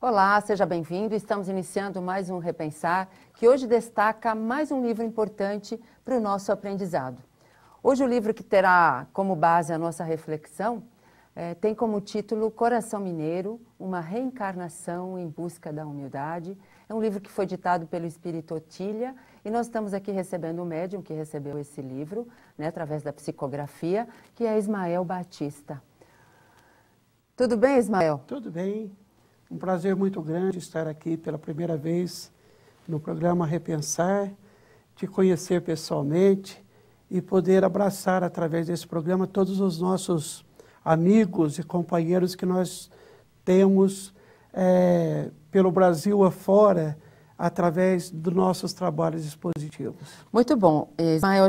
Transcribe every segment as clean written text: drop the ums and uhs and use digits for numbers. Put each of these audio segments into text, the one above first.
Olá, seja bem-vindo. Estamos iniciando mais um Repensar, que hoje destaca mais um livro importante para o nosso aprendizado. Hoje o livro que terá como base a nossa reflexão tem como título Coração Mineiro, uma reencarnação em busca da humildade. É um livro que foi ditado pelo Espírito Otília e nós estamos aqui recebendo o médium que recebeu esse livro, através da psicografia, que é Ismael Batista. Tudo bem, Ismael? Tudo bem. Um prazer muito grande estar aqui pela primeira vez no programa Repensar, te conhecer pessoalmente e poder abraçar através desse programa todos os nossos amigos e companheiros que nós temos pelo Brasil afora, através dos nossos trabalhos expositivos. Muito bom. Ismael,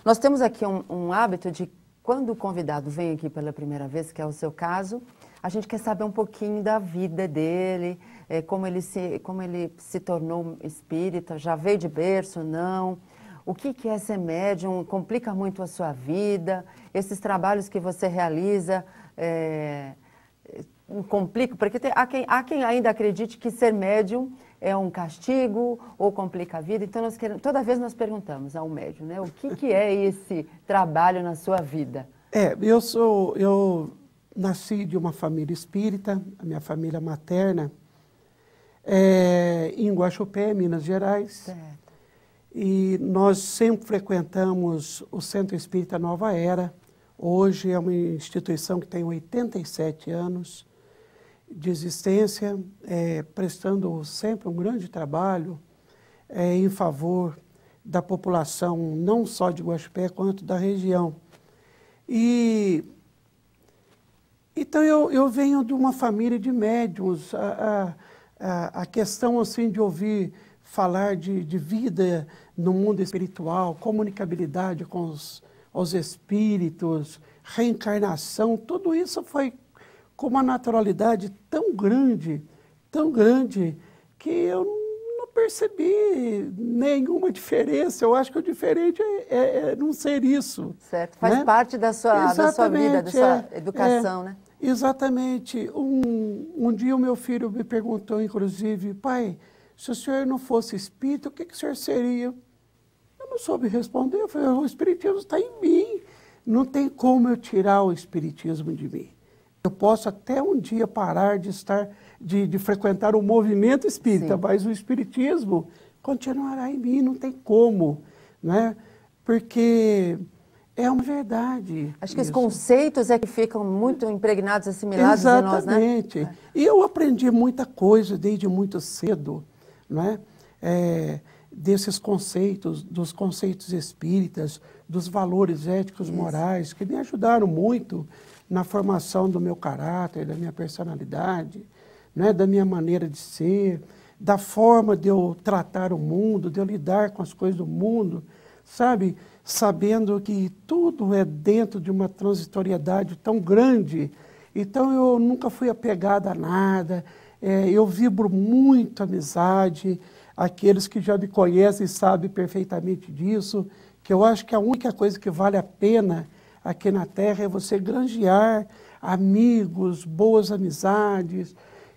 nós temos aqui um hábito de, quando o convidado vem aqui pela primeira vez, que é o seu caso, a gente quer saber um pouquinho da vida dele, como ele se tornou espírita, já veio de berço, não? O que é ser médium? Complica muito a sua vida? Esses trabalhos que você realiza complicam? Porque há quem ainda acredite que ser médium é um castigo ou complica a vida. Então, toda vez nós perguntamos ao médium, o que é esse trabalho na sua vida? Eu nasci de uma família espírita, a minha família materna, em Guaxupé, Minas Gerais. Certo. E nós sempre frequentamos o Centro Espírita Nova Era. Hoje é uma instituição que tem 87 anos de existência, prestando sempre um grande trabalho em favor da população, não só de Guaxupé, quanto da região. Então eu venho de uma família de médiuns. A questão assim, de ouvir falar de vida no mundo espiritual, comunicabilidade com os espíritos, reencarnação, tudo isso foi com uma naturalidade tão grande, que eu não percebi nenhuma diferença. Eu acho que o diferente é não ser isso. Certo, faz parte da sua vida, da sua educação, né? Exatamente. Um dia o meu filho me perguntou, inclusive, pai, se o senhor não fosse espírita, o que o senhor seria? Eu não soube responder. Eu falei, o espiritismo está em mim. Não tem como eu tirar o espiritismo de mim. Eu posso até um dia parar de frequentar o movimento espírita, sim, mas o espiritismo continuará em mim, não tem como, né? Porque é uma verdade. Acho que os conceitos que ficam muito impregnados, assimilados em nós, né? Exatamente. E eu aprendi muita coisa desde muito cedo, né? Desses conceitos, dos conceitos espíritas, dos valores éticos, morais, que me ajudaram muito na formação do meu caráter, da minha personalidade, né? Da minha maneira de ser, da forma de eu tratar o mundo, de eu lidar com as coisas do mundo, sabe? Sabendo que tudo é dentro de uma transitoriedade tão grande. Então eu nunca fui apegada a nada, eu vibro muito amizade, aqueles que já me conhecem sabem perfeitamente disso, que eu acho que a única coisa que vale a pena aqui na Terra é você granjear amigos, boas amizades,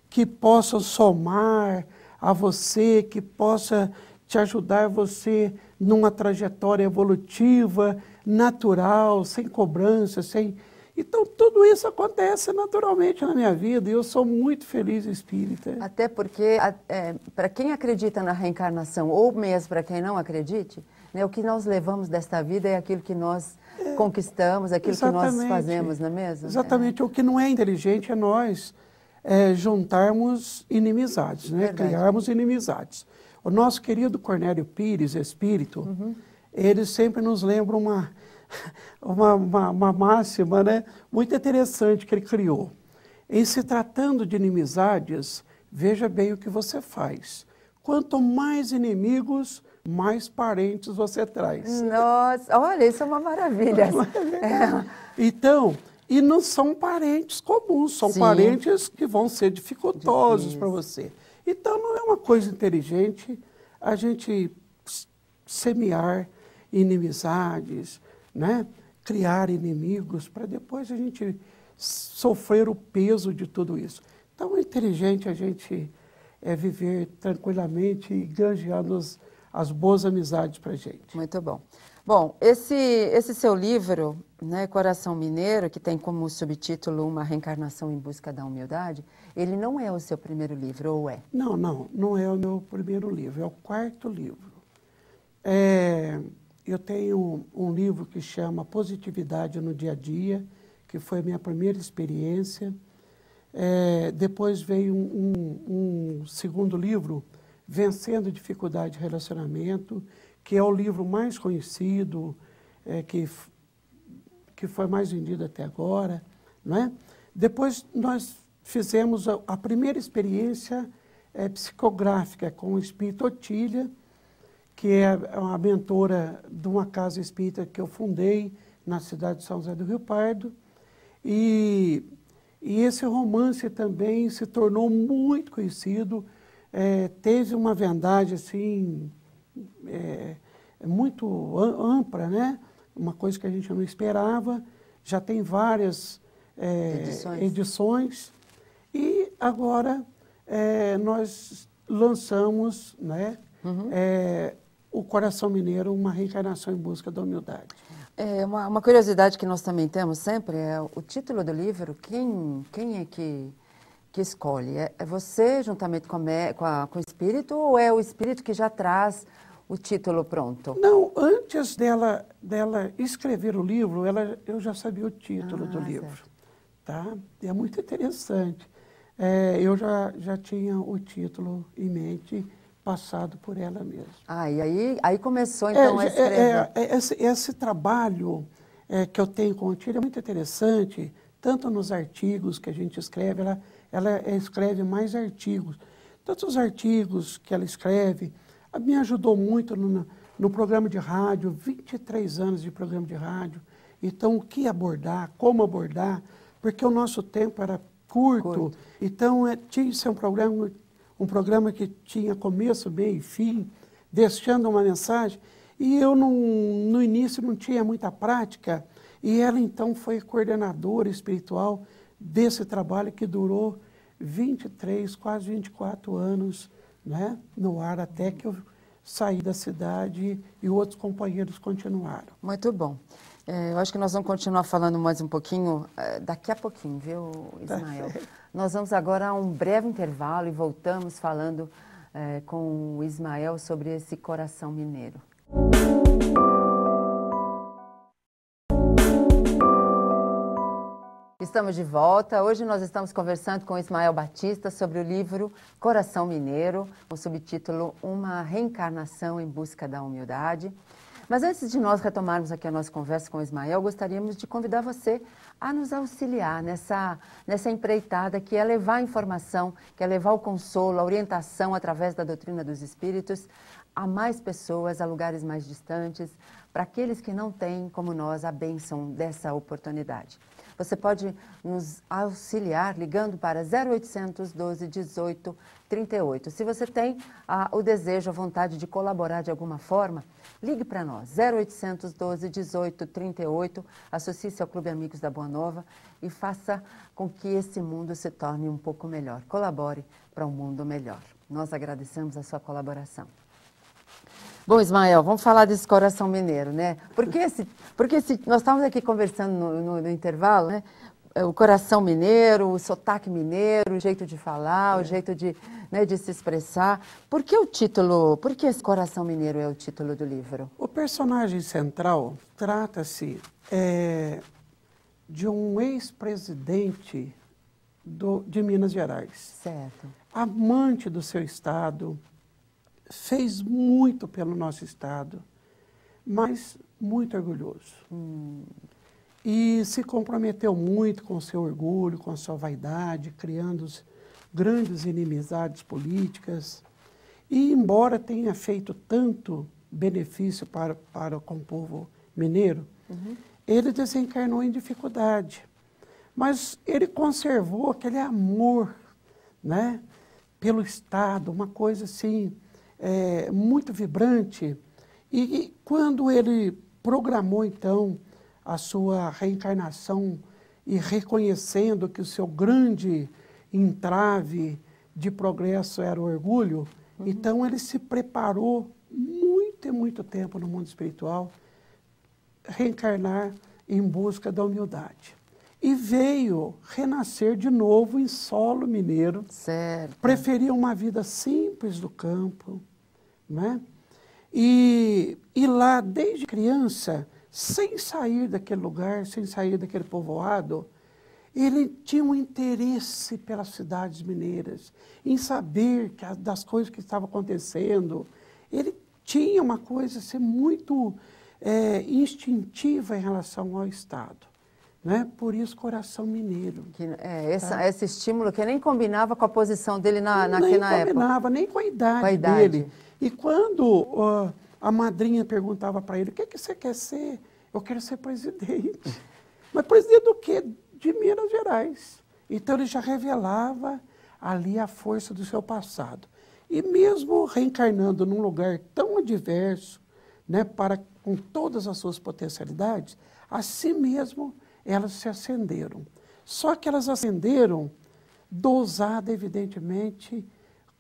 que possam somar a você, que possa te ajudar você numa trajetória evolutiva, natural, sem cobrança, sem... Então, tudo isso acontece naturalmente na minha vida e eu sou muito feliz espírita. Até porque, para quem acredita na reencarnação, ou mesmo para quem não acredite, o que nós levamos desta vida é aquilo que nós conquistamos, aquilo que nós fazemos, não é mesmo? Exatamente. O que não é inteligente é nós juntarmos inimizades, né? Criarmos inimizades. O nosso querido Cornélio Pires, espírito, ele sempre nos lembra uma máxima, né, muito interessante que ele criou. Em se tratando de inimizades, veja bem o que você faz. Quanto mais inimigos, mais parentes você traz. Nossa, olha, isso é uma maravilha. Então, e não são parentes comuns, são sim, parentes que vão ser dificultosos para você. Então, não é uma coisa inteligente a gente semear inimizades, né? Criar inimigos, para depois a gente sofrer o peso de tudo isso. tão inteligente a gente viver tranquilamente e granjeando as boas amizades para a gente. Muito bom. Bom, esse seu livro, né, Coração Mineiro, que tem como subtítulo Uma Reencarnação em Busca da Humildade, ele não é o seu primeiro livro, ou é? Não é o meu primeiro livro, é o quarto livro. Eu tenho um livro que chama Positividade no Dia a Dia, que foi a minha primeira experiência. Depois veio um segundo livro, Vencendo Dificuldade de Relacionamento, que é o livro mais conhecido, que foi mais vendido até agora, não é? Depois nós fizemos a primeira experiência psicográfica com o Espírito Otília, que é uma mentora de uma casa espírita que eu fundei na cidade de São José do Rio Pardo. E esse romance também se tornou muito conhecido, teve uma vendagem assim, muito ampla, né? Uma coisa que a gente não esperava. Já tem várias edições. E agora nós lançamos, né, o Coração Mineiro, Uma Reencarnação em Busca da Humildade. Uma curiosidade que nós também temos sempre é o título do livro. Quem é que escolhe? É você juntamente com o espírito, ou é o espírito que já traz o título pronto? Não, antes dela escrever o livro, eu já sabia o título do livro. Tá? E é muito interessante. Eu já tinha o título em mente, passado por ela mesma. E aí começou então a escrever. Esse trabalho que eu tenho com o Otília é muito interessante, tanto nos artigos que a gente escreve, ela escreve mais artigos. Tanto os artigos que ela escreve, me ajudou muito no programa de rádio, 23 anos de programa de rádio. Então, o que abordar, como abordar, porque o nosso tempo era curto. Então, tinha que ser um programa que tinha começo, meio e fim, deixando uma mensagem. E eu, no início, não tinha muita prática. E ela, então, foi coordenadora espiritual desse trabalho que durou 23, quase 24 anos, né, no ar, até que eu saí da cidade e outros companheiros continuaram. Muito bom. Eu acho que nós vamos continuar falando mais um pouquinho, daqui a pouquinho, viu, Ismael? Nós vamos agora a um breve intervalo e voltamos falando com o Ismael sobre esse coração mineiro. Estamos de volta. Hoje nós estamos conversando com Ismael Batista sobre o livro Coração Mineiro, com o subtítulo Uma Reencarnação em Busca da Humildade. Mas antes de nós retomarmos aqui a nossa conversa com o Ismael, gostaríamos de convidar você a nos auxiliar nessa empreitada que é levar a informação, que é levar o consolo, a orientação através da doutrina dos espíritos a mais pessoas, a lugares mais distantes, para aqueles que não têm, como nós, a bênção dessa oportunidade. Você pode nos auxiliar ligando para 0800 12 18 38. Se você tem o desejo, a vontade de colaborar de alguma forma, ligue para nós, 0800 12 18 38, associe-se ao Clube Amigos da Boa Nova e faça com que esse mundo se torne um pouco melhor. Colabore para um mundo melhor. Nós agradecemos a sua colaboração. Bom, Ismael, vamos falar desse coração mineiro, né? Porque nós estávamos aqui conversando no intervalo, né? O coração mineiro, o sotaque mineiro, o jeito de falar, o jeito de se expressar. Por que esse coração mineiro é o título do livro? O personagem central trata-se de um ex-presidente de Minas Gerais. Certo. Amante do seu estado, fez muito pelo nosso estado, mas muito orgulhoso. E se comprometeu muito com o seu orgulho, com a sua vaidade, criando grandes inimizades políticas. E, embora tenha feito tanto benefício com o povo mineiro, ele desencarnou em dificuldade. Mas ele conservou aquele amor, né, pelo Estado, uma coisa assim, muito vibrante. E quando ele programou, então, a sua reencarnação e reconhecendo que o seu grande entrave de progresso era o orgulho. Então ele se preparou muito e muito tempo no mundo espiritual, reencarnar em busca da humildade. E veio renascer de novo em solo mineiro. Certo. Preferia uma vida simples do campo, né? E lá, desde criança, sem sair daquele lugar, sem sair daquele povoado, ele tinha um interesse pelas cidades mineiras, em saber das coisas que estavam acontecendo. Ele tinha uma coisa assim, muito instintiva em relação ao Estado. Né? Por isso, coração mineiro. Esse estímulo que nem combinava com a posição dele naquela época. Nem combinava, nem com a idade dele. E quando a madrinha perguntava para ele, o que você quer ser? Eu quero ser presidente. Mas presidente do quê? De Minas Gerais. Então ele já revelava ali a força do seu passado. E mesmo reencarnando num lugar tão adverso, né, com todas as suas potencialidades, assim mesmo elas se acenderam. Só que elas acenderam dosada, evidentemente,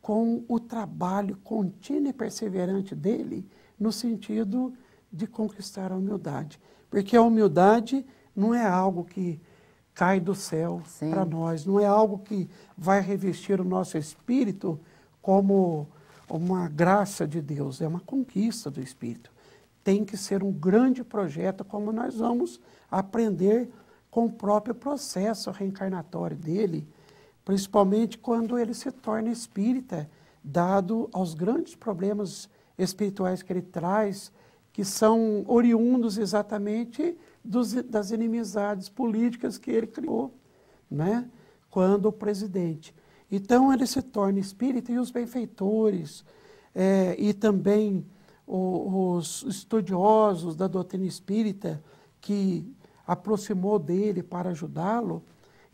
com o trabalho contínuo e perseverante dele, no sentido de conquistar a humildade. Porque a humildade não é algo que cai do céu para nós, não é algo que vai revestir o nosso espírito como uma graça de Deus, é uma conquista do espírito. Tem que ser um grande projeto, como nós vamos aprender com o próprio processo reencarnatório dele, principalmente quando ele se torna espírita, dado aos grandes problemas espirituais que ele traz, que são oriundos exatamente das inimizades políticas que ele criou, né, quando presidente. Então ele se torna espírita, e os benfeitores e também os estudiosos da doutrina espírita que aproximou dele para ajudá-lo,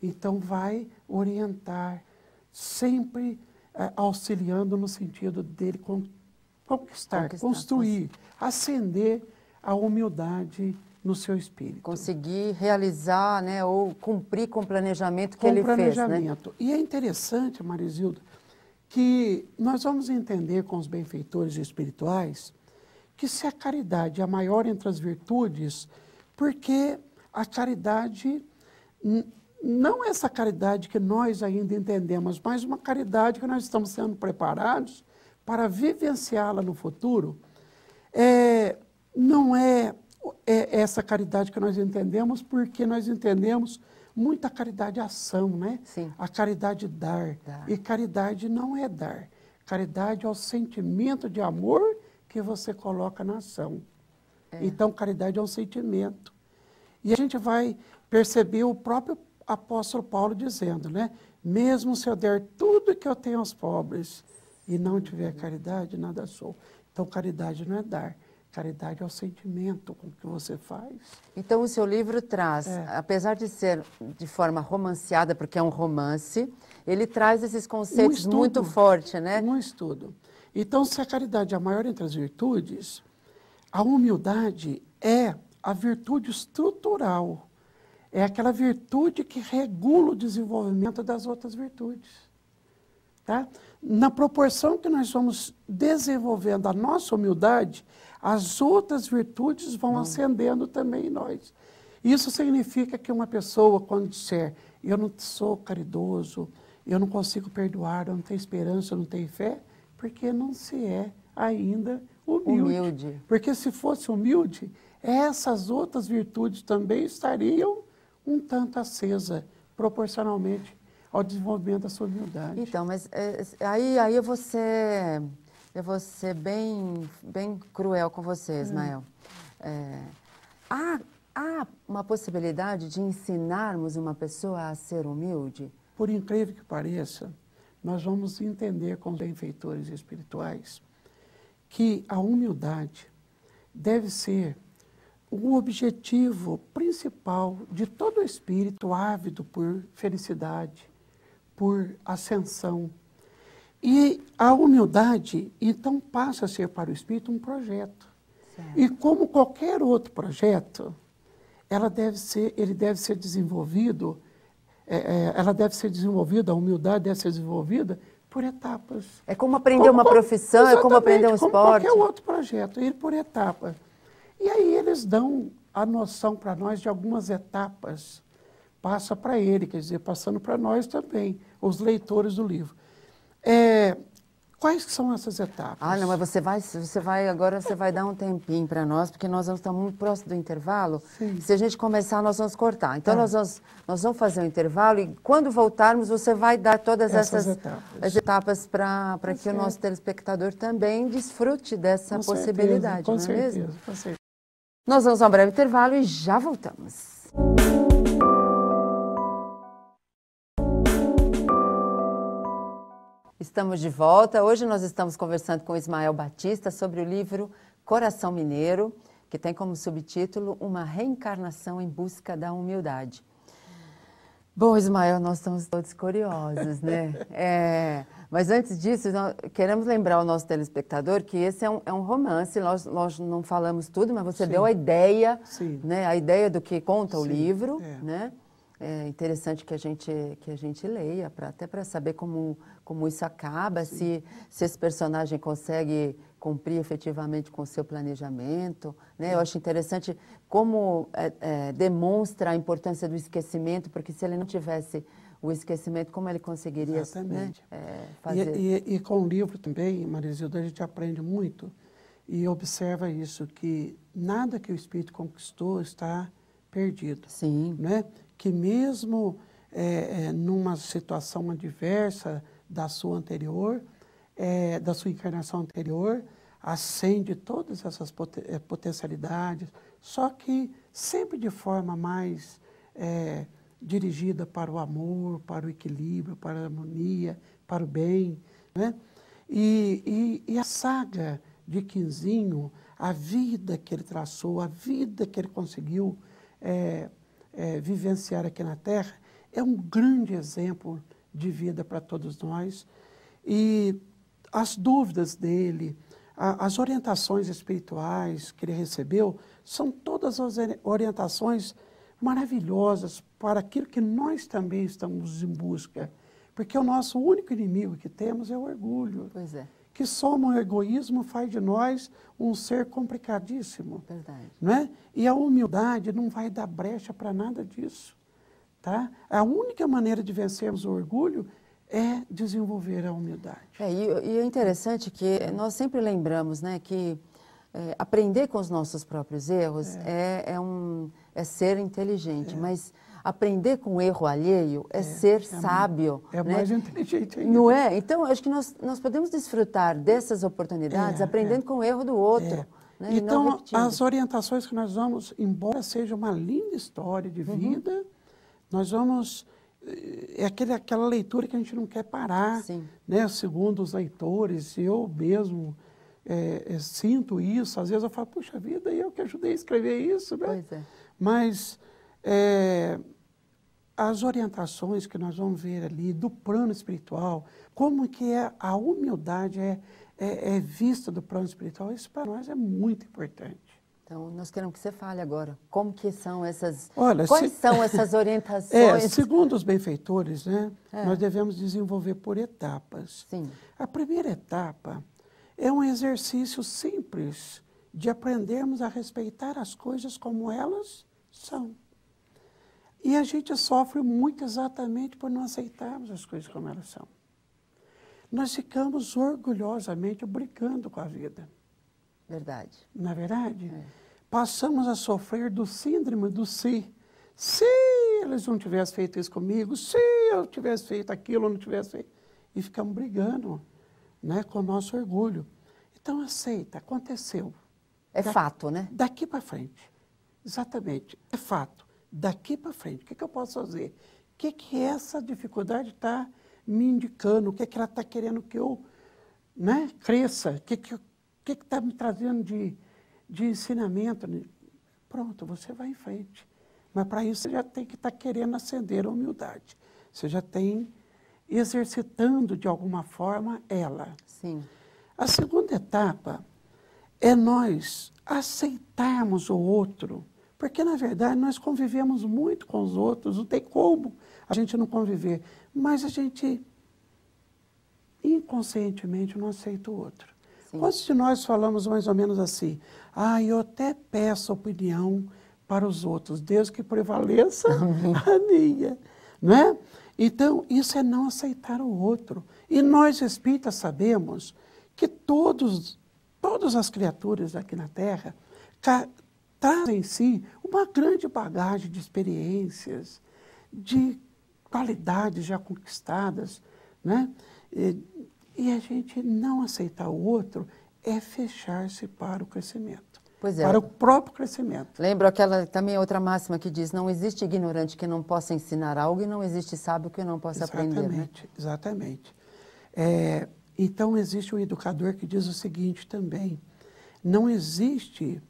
então vai orientar, sempre auxiliando no sentido dele conquistar, construir, ascender a humildade no seu espírito. Conseguir realizar, né, ou cumprir com o planejamento que ele fez. Né? E é interessante, Marisilda, que nós vamos entender com os benfeitores espirituais que se a caridade é a maior entre as virtudes, porque a caridade, não essa caridade que nós ainda entendemos, mas uma caridade que nós estamos sendo preparados para vivenciá-la no futuro, não é essa caridade que nós entendemos, porque nós entendemos muita caridade ação, né? Sim. A caridade dar. E caridade não é dar. Caridade é o sentimento de amor que você coloca na ação. Então, caridade é um sentimento. E a gente vai perceber o próprio apóstolo Paulo dizendo, né? Mesmo se eu der tudo que eu tenho aos pobres e não tiver caridade, nada sou. Então, caridade não é dar. Caridade é o sentimento com que você faz. Então, o seu livro traz, apesar de ser de forma romanceada, porque é um romance, ele traz esses conceitos muito fortes, né? Um estudo. Então, se a caridade é a maior entre as virtudes, a humildade é a virtude estrutural. É aquela virtude que regula o desenvolvimento das outras virtudes. Tá? Na proporção que nós vamos desenvolvendo a nossa humildade, as outras virtudes vão ascendendo também em nós. Isso significa que uma pessoa, quando disser, eu não sou caridoso, eu não consigo perdoar, eu não tenho esperança, eu não tenho fé, porque não se é ainda humilde. Porque se fosse humilde, essas outras virtudes também estariam um tanto acesas, proporcionalmente ao desenvolvimento da sua humildade. Então, mas aí eu vou ser bem cruel com você, Ismael. Há uma possibilidade de ensinarmos uma pessoa a ser humilde? Por incrível que pareça, nós vamos entender com os benfeitores espirituais que a humildade deve ser o objetivo principal de todo espírito ávido por felicidade, por ascensão. E a humildade, então, passa a ser para o espírito um projeto. Certo. E como qualquer outro projeto, ele deve ser desenvolvido ela deve ser desenvolvida, a humildade deve ser desenvolvida por etapas. É como aprender uma profissão, é como aprender um esporte. Como qualquer outro projeto, ir por etapas. E aí eles dão a noção para nós de algumas etapas. Passa para ele, quer dizer, passando para nós também, os leitores do livro. Quais são essas etapas? Ah, não, mas agora você vai dar um tempinho para nós, porque nós vamos estar muito próximo do intervalo. Sim. Se a gente começar, nós vamos cortar. Então, nós vamos fazer um intervalo e quando voltarmos, você vai dar todas essas etapas para que o nosso telespectador também desfrute dessa possibilidade, com não é mesmo? Com certeza. Nós vamos a um breve intervalo e já voltamos. Estamos de volta. Hoje nós estamos conversando com Ismael Batista sobre o livro Coração Mineiro, que tem como subtítulo Uma Reencarnação em Busca da Humildade. Bom, Ismael, nós estamos todos curiosos, né? Mas antes disso, nós queremos lembrar ao nosso telespectador que esse é um romance, nós não falamos tudo, mas você deu a ideia, né? A ideia do que conta o livro, né? É interessante que a gente leia, até para saber como isso acaba, se esse personagem consegue cumprir efetivamente com o seu planejamento, né? Eu acho interessante como demonstra a importância do esquecimento, porque se ele não tivesse o esquecimento, como ele conseguiria, né, fazer? E com o livro também, Marizilda, a gente aprende muito e observa isso, que nada que o Espírito conquistou está perdido. Sim. Né? Que mesmo numa situação adversa da sua anterior, da sua encarnação anterior, acende todas essas potencialidades, só que sempre de forma mais dirigida para o amor, para o equilíbrio, para a harmonia, para o bem. Né? E a saga de Quinzinho, a vida que ele traçou, a vida que ele conseguiu vivenciar aqui na Terra, é um grande exemplo de vida para todos nós. E as dúvidas dele, as orientações espirituais que ele recebeu, são todas as orientações maravilhosas para aquilo que nós também estamos em busca. Porque o nosso único inimigo que temos é o orgulho. Pois é. Que soma o egoísmo faz de nós um ser complicadíssimo. Verdade. Não é? E a humildade não vai dar brecha para nada disso. Tá? A única maneira de vencermos o orgulho é desenvolver a humildade. E é interessante que nós sempre lembramos, né, que aprender com os nossos próprios erros é ser inteligente, mas aprender com o erro alheio é ser sábio. É né? mais inteligente ainda. Não é? Então, acho que nós podemos desfrutar dessas oportunidades aprendendo com o erro do outro. Né? Então, as orientações que nós vamos, embora seja uma linda história de vida, nós vamos... É aquela leitura que a gente não quer parar, né? Segundo os leitores, eu mesmo sinto isso. Às vezes eu falo, puxa vida, eu que ajudei a escrever isso, né? Pois é. Mas as orientações que nós vamos ver ali do plano espiritual, como que a humildade é vista do plano espiritual, isso para nós é muito importante. Então, nós queremos que você fale agora, como que são essas... Olha, quais são essas orientações? Segundo os benfeitores, né, nós devemos desenvolver por etapas. Sim. A primeira etapa é um exercício simples de aprendermos a respeitar as coisas como elas são. E a gente sofre muito exatamente por não aceitarmos as coisas como elas são. Nós ficamos orgulhosamente brincando com a vida. Verdade. Na verdade, passamos a sofrer do síndrome do se. Se eles não tivessem feito isso comigo, se eu tivesse feito aquilo ou não tivesse feito. E ficamos brigando, né, com o nosso orgulho. Então, aceita, aconteceu. É fato, né? Daqui para frente. Exatamente, é fato. Daqui para frente, o que eu posso fazer? O que essa dificuldade está me indicando? O que ela está querendo que eu, né, cresça? O que está me trazendo de ensinamento? Pronto, você vai em frente. Mas para isso você já tem que estar querendo acender a humildade. Você já tem exercitando de alguma forma ela. Sim. A segunda etapa é nós aceitarmos o outro Porque, na verdade, nós convivemos muito com os outros, não tem como a gente não conviver, mas a gente inconscientemente não aceita o outro. Sim. Quantos de nós falamos mais ou menos assim? Ah, eu até peço opinião para os outros, Deus que prevaleça a minha, não é? Então, isso é não aceitar o outro. E nós espíritas sabemos que todas as criaturas aqui na Terra trazem em si uma grande bagagem de experiências, de qualidades já conquistadas, né? E a gente não aceitar o outro é fechar-se para o crescimento, Pois é. para o próprio crescimento. Lembro aquela também outra máxima que diz: não existe ignorante que não possa ensinar algo e não existe sábio que não possa aprender. Né? Exatamente. Então, existe um educador que diz o seguinte também: não existe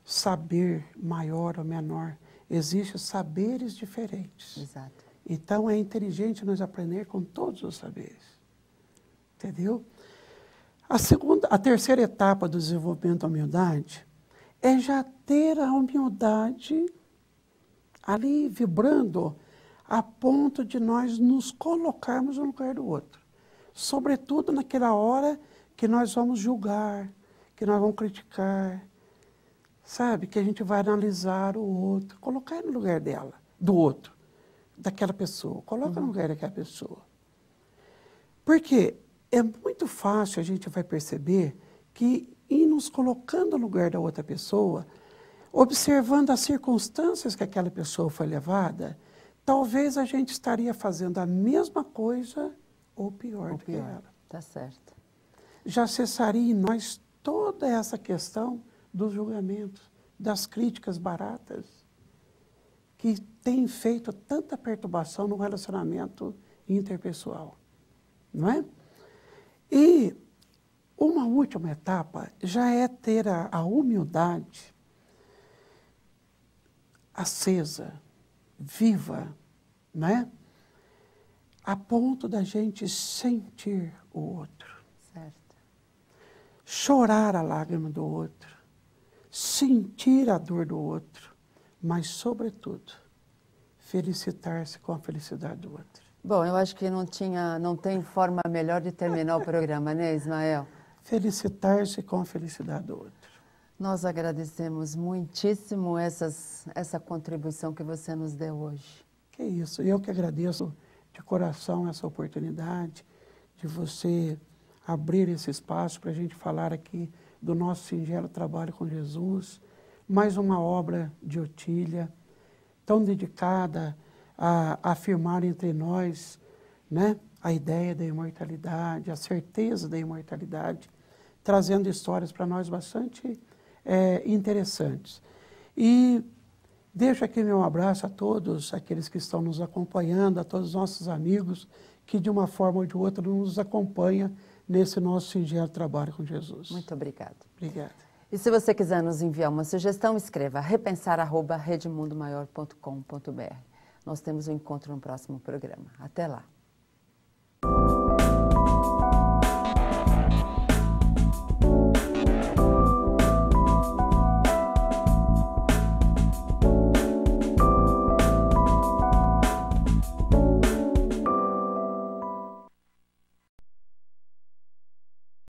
saber maior ou menor, existem saberes diferentes. Exato. Então, é inteligente nós aprender com todos os saberes. Entendeu? A terceira etapa do desenvolvimento da humildade é já ter a humildade ali vibrando a ponto de nós nos colocarmos no lugar do outro. Sobretudo naquela hora que nós vamos julgar, que nós vamos criticar, sabe? Que a gente vai analisar o outro, colocar no lugar dela, do outro, daquela pessoa. Coloca no lugar daquela pessoa. Por quê? É muito fácil, a gente vai perceber que, em nos colocando no lugar da outra pessoa, observando as circunstâncias que aquela pessoa foi levada, talvez a gente estaria fazendo a mesma coisa ou pior do que ela. Tá certo. Já cessaria em nós toda essa questão dos julgamentos, das críticas baratas, que têm feito tanta perturbação no relacionamento interpessoal, não é? E uma última etapa já é ter a humildade acesa, viva, né? A ponto da gente sentir o outro. Certo. Chorar a lágrima do outro, sentir a dor do outro, mas, sobretudo, felicitar-se com a felicidade do outro. Bom, eu acho que não tem forma melhor de terminar o programa, né, Ismael? Felicitar-se com a felicidade do outro. Nós agradecemos muitíssimo essa contribuição que você nos deu hoje. Que isso, eu que agradeço de coração essa oportunidade de você abrir esse espaço para a gente falar aqui do nosso singelo trabalho com Jesus, mais uma obra de Otília, tão dedicada a afirmar entre nós, né, a ideia da imortalidade, a certeza da imortalidade, trazendo histórias para nós bastante interessantes. E deixo aqui meu abraço a todos aqueles que estão nos acompanhando, a todos os nossos amigos que de uma forma ou de outra nos acompanham nesse nosso singelo trabalho com Jesus. Muito obrigada. Obrigado. E se você quiser nos enviar uma sugestão, escreva repensar@redemundomaior.com.br. Nós temos um encontro no próximo programa. Até lá.